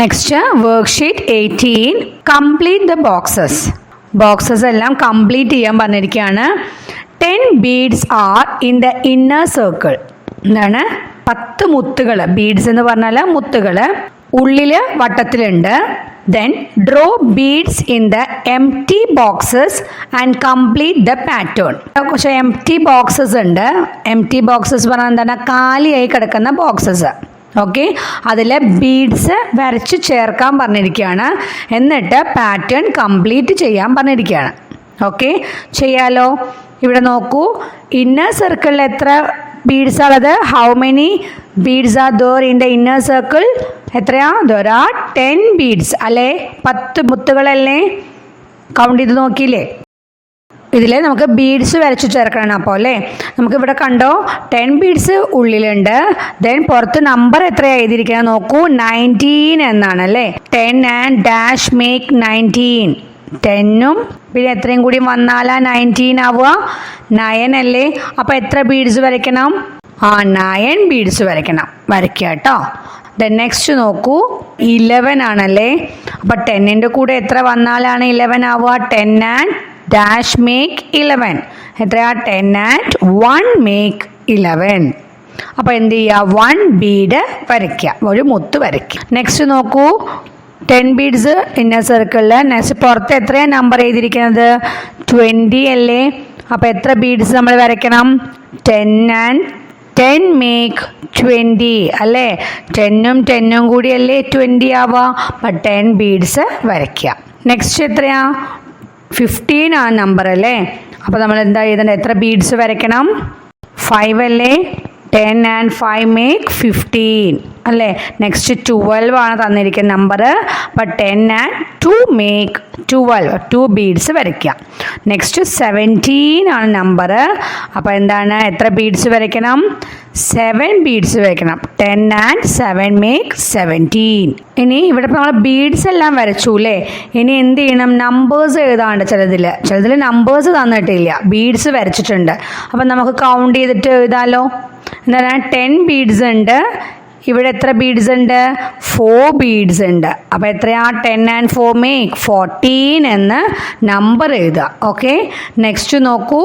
Next worksheet 18 complete the boxes. Boxes എല്ലാം complete ചെയ്യാൻ പറഞ്ഞിരിക്കുകയാണ്. 10 beads are in the inner circle. എന്താണ്? 10 മുത്തുകൾ. ബീഡ്സ് എന്ന് പറഞ്ഞാൽ മുത്തുകൾ ഉള്ളിൽ വട്ടത്തിലുണ്ട്. Then draw beads in the empty boxes and complete the pattern. പക്ഷേ എംപ്റ്റി ബോക്സസ് ഉണ്ട്. എംപ്റ്റി ബോക്സസ് പറഞ്ഞാൽ എന്താണ്? കാലിയായി കിടക്കുന്ന ബോക്സസ്. ഓക്കെ, അതിൽ ബീഡ്സ് വരച്ച് ചേർക്കാൻ പറഞ്ഞിരിക്കുകയാണ്. എന്നിട്ട് പാറ്റേൺ കംപ്ലീറ്റ് ചെയ്യാൻ പറഞ്ഞിരിക്കുകയാണ്. ഓക്കെ, ചെയ്യാലോ. ഇവിടെ നോക്കൂ, ഇന്നർ സർക്കിളിൽ എത്ര ബീഡ്സ് ഉള്ളത്? How many beads are there in the inner circle? എത്രയാ? ദോർ ആർ 10 ബീഡ്സ് അല്ലേ? 10 മുത്തുകളല്ലേ? കൗണ്ട് ചെയ്ത് നോക്കിയില്ലേ? ഇതിൽ നമുക്ക് ബീഡ്സ് വരച്ചു ചേർക്കണം. അപ്പോൾ അല്ലേ, നമുക്കിവിടെ കണ്ടോ 10 ബീഡ്സ് ഉള്ളിലുണ്ട്. ദെൻ പുറത്ത് നമ്പർ എത്രയാണ് എഴുതിയിരിക്കുന്നത് നോക്കൂ, 19 എന്നാണ് അല്ലേ. 10 ആൻഡ് ഡാഷ് മേക്ക് 19. 10ഉം പിന്നെ എത്രയും കൂടി വന്നാലാ 19 ആവുക? 9 അല്ലേ. അപ്പോൾ എത്ര ബീഡ്സ് വരയ്ക്കണം? 9 ബീഡ്സ് വരയ്ക്കണം. വരയ്ക്കുക കേട്ടോ. ദെൻ നെക്സ്റ്റ് നോക്കൂ, 11 ആണല്ലേ. അപ്പോൾ 10ൻ്റെ കൂടെ എത്ര വന്നാലാണ് 11 ആവുക? 10 ആൻഡ് ഡാഷ് മേക്ക് 11. എത്രയാ? 10 ആൻഡ് 1 മേക്ക് 11. അപ്പോൾ എന്ത് ചെയ്യുക? 1 ബീഡ് വരയ്ക്കുക, ഒരു മുത്ത് വരയ്ക്കുക. നെക്സ്റ്റ് നോക്കൂ, 10 ബീഡ്സ് ഇന്നർ സർക്കിളിൽ. നെക്സ്റ്റ് പുറത്ത് എത്രയാണ് നമ്പർ എഴുതിയിരിക്കുന്നത്? 20 അല്ലേ. അപ്പോൾ എത്ര ബീഡ്സ് നമ്മൾ വരയ്ക്കണം? 10 ആൻഡ് 10 മേക്ക് 20 അല്ലേ. 10ഉം 10ഉം കൂടിയല്ലേ 20 ആവുക. അപ്പം 10 ബീഡ്സ് വരയ്ക്കുക. നെക്സ്റ്റ് എത്രയാ? 15 ആണ് നമ്പർ അല്ലേ. അപ്പോൾ നമ്മൾ എന്താ ചെയ്തത്? എത്ര ബീഡ്സ് വരയ്ക്കണം? 5 അല്ലേ. 10 ആൻഡ് 5 മേക്ക് 15 അല്ലേ. നെക്സ്റ്റ് 12 ആണ് തന്നിരിക്കുന്ന നമ്പർ. അപ്പോൾ 10 ആൻഡ് 2 മേക്ക് 12. 2 ബീഡ്സ് വരയ്ക്കുക. നെക്സ്റ്റ് 17 ആണ് നമ്പർ. അപ്പോൾ എന്താണ്? എത്ര ബീഡ്സ് വരയ്ക്കണം? 7 ബീഡ്സ് വരയ്ക്കണം. 10 ആൻഡ് 7 മേക്ക് 17. ഇനി ഇവിടെ ഇപ്പോൾ നമ്മൾ ബീഡ്സ് എല്ലാം വരച്ചു അല്ലേ. ഇനി എന്ത് ചെയ്യണം? നമ്പേഴ്സ് എഴുതാണ്ട്. ചിലതിൽ നമ്പേഴ്സ് തന്നിട്ടില്ല, ബീഡ്സ് വരച്ചിട്ടുണ്ട്. അപ്പം നമുക്ക് കൗണ്ട് ചെയ്തിട്ട് എഴുതാമല്ലോ. എന്താണ്? 10 ബീഡ്സ് ഉണ്ട്. ഇവിടെ എത്ര ബീഡ്സ് ഉണ്ട്? 4 ബീഡ്സ് ഉണ്ട്. അപ്പോൾ എത്രയാ? 10 ആൻഡ് 4 മേക്ക് 14 എന്ന് നമ്പർ എഴുതുക. ഓക്കെ, നെക്സ്റ്റ് നോക്കൂ,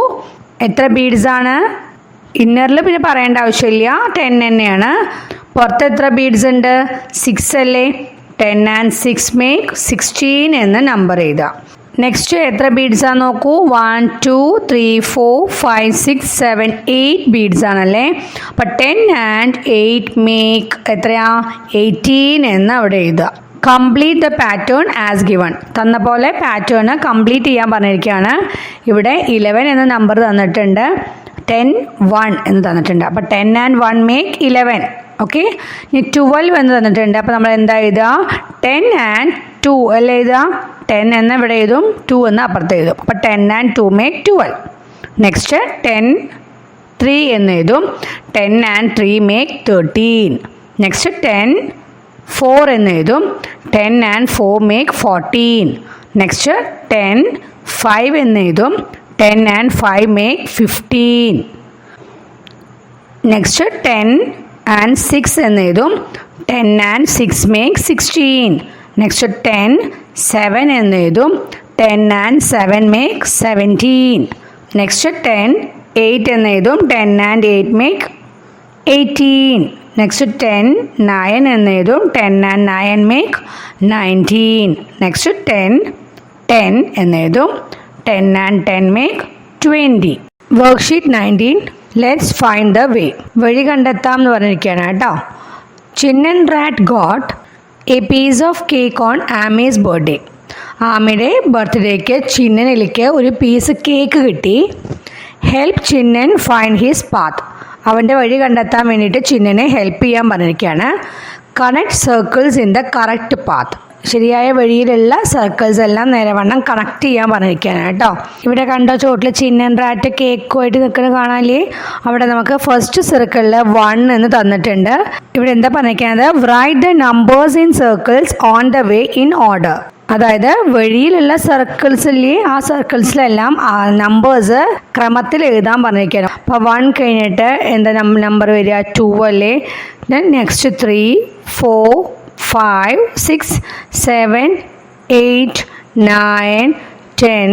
എത്ര ബീഡ്സ് ആണ്? ഇന്നറിൽ പിന്നെ പറയേണ്ട ആവശ്യമില്ല, 10 തന്നെയാണ്. പുറത്ത് എത്ര ബീഡ്സ് ഉണ്ട്? 6 അല്ലേ. 10 ആൻഡ് 6 മേക്ക് 16 എന്ന് നമ്പർ എഴുതുക. നെക്സ്റ്റ് എത്ര ബീഡ്സ് ആണ് നോക്കൂ, 1 2 3 4 5 6 7 8 ബീഡ്സ് ആണല്ലേ. അപ്പം 10 ആൻഡ് 8 മേക്ക് എത്രയാ? 18 എന്ന് അവിടെ എഴുതുക. Complete the pattern as given. തന്ന പോലെ പാറ്റേൺ കംപ്ലീറ്റ് ചെയ്യാൻ പറഞ്ഞിരിക്കുകയാണ്. ഇവിടെ 11 എന്ന നമ്പർ തന്നിട്ടുണ്ട്, 10 1 എന്ന് തന്നിട്ടുണ്ട്. അപ്പോൾ 10 ആൻഡ് 1 മേക്ക് 11. ഓക്കെ, ഇനി 12 എന്ന് തന്നിട്ടുണ്ട്. അപ്പോൾ നമ്മൾ എന്താ എഴുതുക? 10 ആൻഡ് 2 അല്ലേ എഴുതുക. 10 എന്ന് ഇവിടെ എഴുതും, 2 എന്ന് അപ്പുറത്ത് എഴുതും. അപ്പോൾ 10 ആൻഡ് 2 മേക്ക് 12. നെക്സ്റ്റ് 10 3 എന്ന് എഴുതും. 10 ആൻഡ് 3 മേക്ക് 13. നെക്സ്റ്റ് 10 4 എന്ന് എഴുതും. 10 ആൻഡ് 4 മേക്ക് 14. നെക്സ്റ്റ് 10 5 എന്ന് എഴുതും. 10 ആൻഡ് 5 മേക്ക് 15. നെക്സ്റ്റ് 10 ആൻഡ് 6 എന്ന് എഴുതും. 10 ആൻഡ് 6 മേക്ക് 16. നെക്സ്റ്റ് 10 7 എന്ന് എഴുതും. 10 ആൻഡ് 7 മേക്ക് 17. നെക്സ്റ്റ് 10 8 എന്ന് എഴുതും. 10 ആൻഡ് 8 മേക്ക് 18. നെക്സ്റ്റ് 10 9 എന്ന് എഴുതും. 10 ആൻഡ് 9 മേക്ക് 19. നെക്സ്റ്റ് 10 എന്ന് എഴുതും. 10 and 10 make 20. Worksheet 19 let's find the way. വഴി കണ്ടെത്താം എന്ന് പറഞ്ഞിരിക്കുകയാണ് കേട്ടോ. Chinnan rat got a piece of cake on Aami's birthday. ആമിയുടെ ബർത്ത്ഡേക്ക് ചിന്നനിലേക്ക് ഒരു പീസ് കേക്ക് കിട്ടി. Help Chinnan find his path. അവൻ്റെ വഴി കണ്ടെത്താൻ വേണ്ടിയിട്ട് ചിന്നനെ ഹെൽപ്പ് ചെയ്യാൻ പറഞ്ഞിരിക്കുകയാണ്. Connect circles in the correct path. ശരിയായ വഴിയിലുള്ള സർക്കിൾസ് എല്ലാം നേരവണ്ണം കണക്ട് ചെയ്യാൻ പറഞ്ഞിരിക്കുകയാണ് കേട്ടോ. ഇവിടെ കണ്ടോ ചോട്ടിൽ ചിന്നൻ റാറ്റ് കേക്കുമായിട്ട് നിൽക്കുന്നത് കാണാല്ലേ. അവിടെ നമുക്ക് ഫസ്റ്റ് സർക്കിളിൽ 1 എന്ന് തന്നിട്ടുണ്ട്. ഇവിടെ എന്താ പറഞ്ഞിരിക്കുന്നത്? Write the numbers in circles on the way in order. അതായത് വഴിയിലുള്ള സർക്കിൾസിലെ ആ സർക്കിൾസിലെല്ലാം നമ്പേഴ്സ് ക്രമത്തിൽ എഴുതാൻ പറഞ്ഞിരിക്കുകയാണ്. അപ്പോൾ 1 കഴിഞ്ഞിട്ട് എന്താ നമ്പർ വരിക? 2 അല്ലേ. ദെൻ നെക്സ്റ്റ് 3 4 5, 6, 7, 8, 9, 10,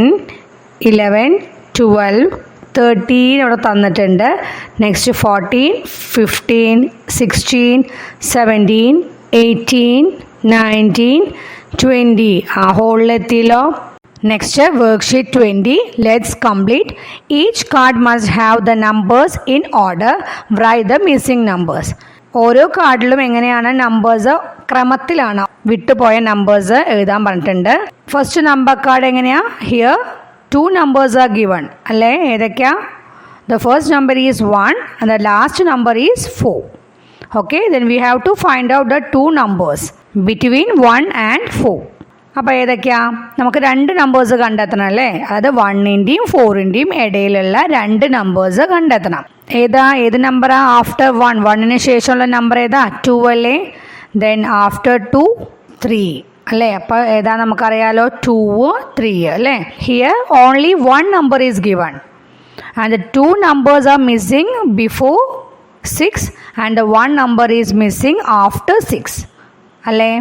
11, 12, 13 അവിടെ തന്നിട്ടുണ്ട്. നെക്സ്റ്റ് 14, 15, 16, 17, 18, 19, 20. ആ ഹോളിലെത്തിയല്ലോ. Next worksheet 20. Let's complete. Each card must have the numbers in order. Write the missing numbers. ഓരോ കാർഡിലും എങ്ങനെയാണ് നമ്പേഴ്സ് ക്രമത്തിലാണ് വിട്ടുപോയ നമ്പേഴ്സ് എഴുതാൻ പറഞ്ഞിട്ടുണ്ട്. ഫസ്റ്റ് നമ്പർ കാർഡ് എങ്ങനെയാ? Here 2 numbers are given. അല്ലേ? ഏതൊക്കെയാ? The first number is 1 and the last number is 4. Okay, then we have to find out the 2 numbers between 1 and 4. അപ്പോൾ ഏതൊക്കെയാ? നമുക്ക് 2 നമ്പേഴ്സ് കണ്ടെത്തണം അല്ലേ? അതായത് 1-ൻ്റെയും 4-ൻ്റെയും ഇടയിലുള്ള 2 നമ്പേഴ്സ് കണ്ടെത്തണം. ഏത് നമ്പറാ? ആഫ്റ്റർ 1, 1-ന് ശേഷമുള്ള നമ്പർ ഏതാ? 2 അല്ലേ? ദെൻ ആഫ്റ്റർ 2, 3 അല്ലേ? അപ്പോൾ ഏതാ നമുക്കറിയാലോ? 2, 3 അല്ലേ? Here only 1 number is given and the 2 numbers are missing before 6 and 1 number is missing after 6 അല്ലേ?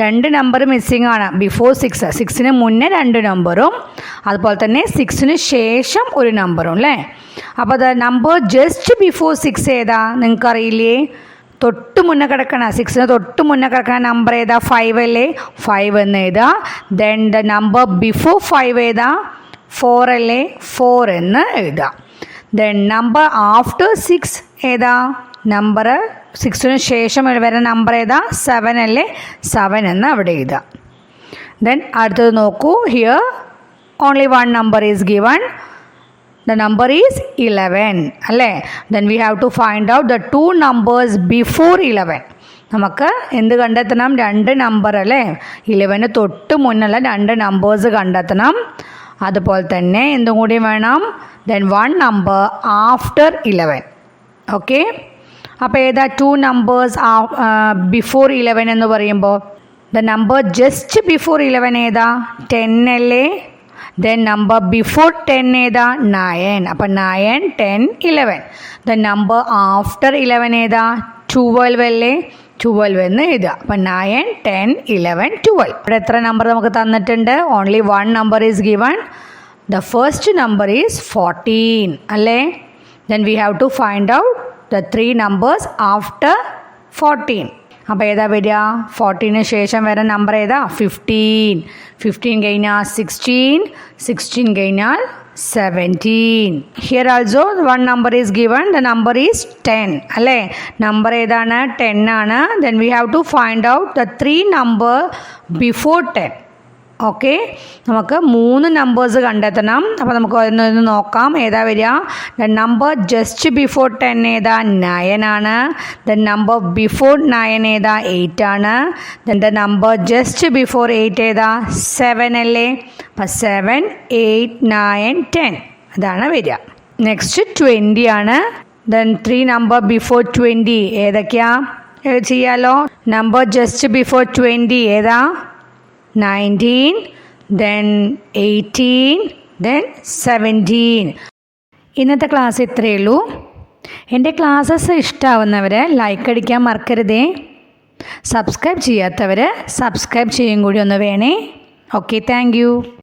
2 നമ്പർ മിസ്സിംഗ് ആണ് ബിഫോർ 6. 6-ന് മുന്നേ 2 നമ്പറും അതുപോലെ തന്നെ 6-ന് ശേഷം ഒരു നമ്പറും അല്ലേ? അപ്പോൾ ദ നമ്പർ ജസ്റ്റ് ബിഫോർ 6 ഏതാ? നിങ്ങൾക്കറിയില്ലേ? തൊട്ട് മുന്നേ കിടക്കണ 6-ന് തൊട്ട് മുന്നേ കിടക്കണ നമ്പർ ഏതാ? 5 അല്ലേ? 5 എന്ന് എഴുതാ. ദെൻ ദ നമ്പർ ബിഫോർ 5 ഏതാ? 4 അല്ലേ? 4 എന്ന് എഴുതാം. ദെൻ നമ്പർ ആഫ്റ്റർ 6 ഏതാ? നമ്പർ 6-ന് ശേഷം വരുന്ന നമ്പർ ഏതാ? 7 അല്ലേ? 7 എന്ന് അവിടെ എഴുതാം. ദെൻ അടുത്തത് നോക്കൂ. Here only 1 number is given. The number is 11 അല്ലേ? Then we have to find out the 2 numbers before 11. നമുക്ക് എന്ത് കണ്ടെത്തണം? 2 നമ്പർ അല്ലേ? 11-ന് തൊട്ട് മുന്നുള്ള 2 നമ്പേഴ്സ് കണ്ടെത്തണം. അതുപോലെ തന്നെ എന്തും കൂടി വേണം? Then 1 number after 11. ഓക്കെ, അപ്പോൾ ഏതാ 2 നമ്പേഴ്സ് ബിഫോർ 11 എന്ന് പറയുമ്പോൾ? ദ നമ്പർ ജസ്റ്റ് ബിഫോർ 11 ഏതാ? 10 അല്ലേ? ദെൻ നമ്പർ ബിഫോർ 10 ഏതാ? 9. അപ്പോൾ 9, 10, 11. ദെൻ നമ്പർ ആഫ്റ്റർ 11 ഏതാ? 12 അല്ലേ? 12 എന്ന് എഴുതുക. അപ്പോൾ 9, 10, 11, 12. ഇവിടെ എത്ര നമ്പർ നമുക്ക് തന്നിട്ടുണ്ട്? Only 1 number is given. The first number is 14 അല്ലേ? Then we have to find out the 3 numbers after 14. അപ്പോൾ ഏതാ വരിക? 14-ന് ശേഷം വരുന്ന നമ്പർ ഏതാ? 15. 15 കഴിഞ്ഞാൽ 16. 16 കഴിഞ്ഞാൽ 17. Here also 1 number is given. The number is 10 അല്ലേ? നമ്പർ ഏതാണ്? 10 ആണ്. Then we have to find out the 3 number before 10. Okay, നമുക്ക് 3 നമ്പേഴ്സ് കണ്ടെത്തണം. അപ്പോൾ നമുക്ക് ഒന്ന് നോക്കാം. ഏതാ വരിക? ദ നമ്പർ ജസ്റ്റ് ബിഫോർ 10 ഏതാ? 9 ആണ്. ദ നമ്പർ ബിഫോർ 9 ഏതാ? 8 ആണ്. Then the number just before 8 ഏതാ? 7 അല്ലേ? അപ്പോൾ 7, 8, 9, 10 അതാണ് വരിക. നെക്സ്റ്റ് 20 ആണ്. ദെൻ 3 നമ്പർ ബിഫോർ 20 ഏതൊക്കെയാ? ചെയ്യാലോ. നമ്പർ ജസ്റ്റ് ബിഫോർ 20 ഏതാ? 19, then 18, then 17. ഇന്നത്തെ ക്ലാസ് ഇത്രയേ ഉള്ളൂ. എൻ്റെ ക്ലാസ്സസ് ഇഷ്ടമാവുന്നവർ ലൈക്ക് അടിക്കാൻ മറക്കരുതേ. സബ്സ്ക്രൈബ് ചെയ്യാത്തവർ സബ്സ്ക്രൈബ് ചെയ്യും കൂടി ഒന്ന് വേണേ. Okay, thank you.